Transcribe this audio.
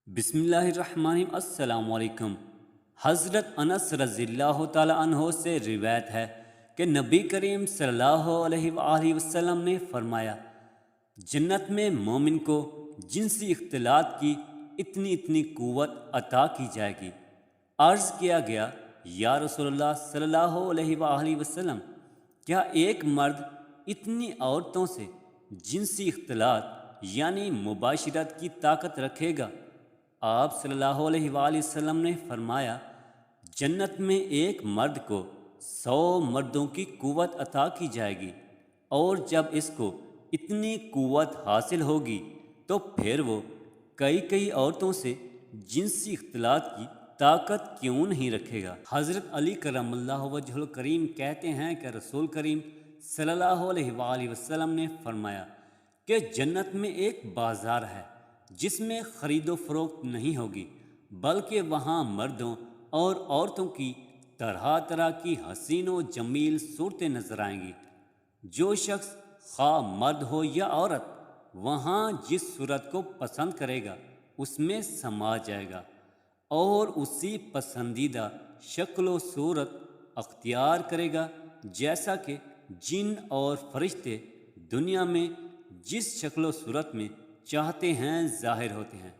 بسم اللہ الرحمن الرحیم۔ السلام علیکم۔ حضرت انس رضی اللہ تعالیٰ عنہ سے روایت ہے کہ نبی کریم صلی اللہ علیہ وآلہ وسلم نے فرمایا، جنت میں مومن کو جنسی اختلاط کی اتنی قوت عطا کی جائے گی۔ عرض کیا گیا، یا رسول اللہ صلی اللہ علیہ وآلہ وسلم، کیا ایک مرد اتنی عورتوں سے جنسی اختلاط یعنی مباشرت کی طاقت رکھے گا؟ آپ صلی اللہ علیہ وآلہ وسلم نے فرمایا، جنت میں ایک مرد کو 100 مردوں کی قوت عطا کی جائے گی، اور جب اس کو اتنی قوت حاصل ہوگی تو پھر وہ کئی عورتوں سے جنسی اختلاط کی طاقت کیوں نہیں رکھے گا؟ حضرت علی کرم اللہ وجہ الکریم کہتے ہیں کہ رسول کریم صلی اللہ علیہ وآلہ وسلم نے فرمایا کہ جنت میں ایک بازار ہے جس میں خرید و فروخت نہیں ہوگی، بلکہ وہاں مردوں اور عورتوں کی طرح کی حسین و جمیل صورتیں نظر آئیں گی۔ جو شخص خواہ مرد ہو یا عورت وہاں جس صورت کو پسند کرے گا اس میں سما جائے گا اور اسی پسندیدہ شکل و صورت اختیار کرے گا، جیسا کہ جن اور فرشتے دنیا میں جس شکل و صورت میں چاہتے ہیں ظاہر ہوتے ہیں۔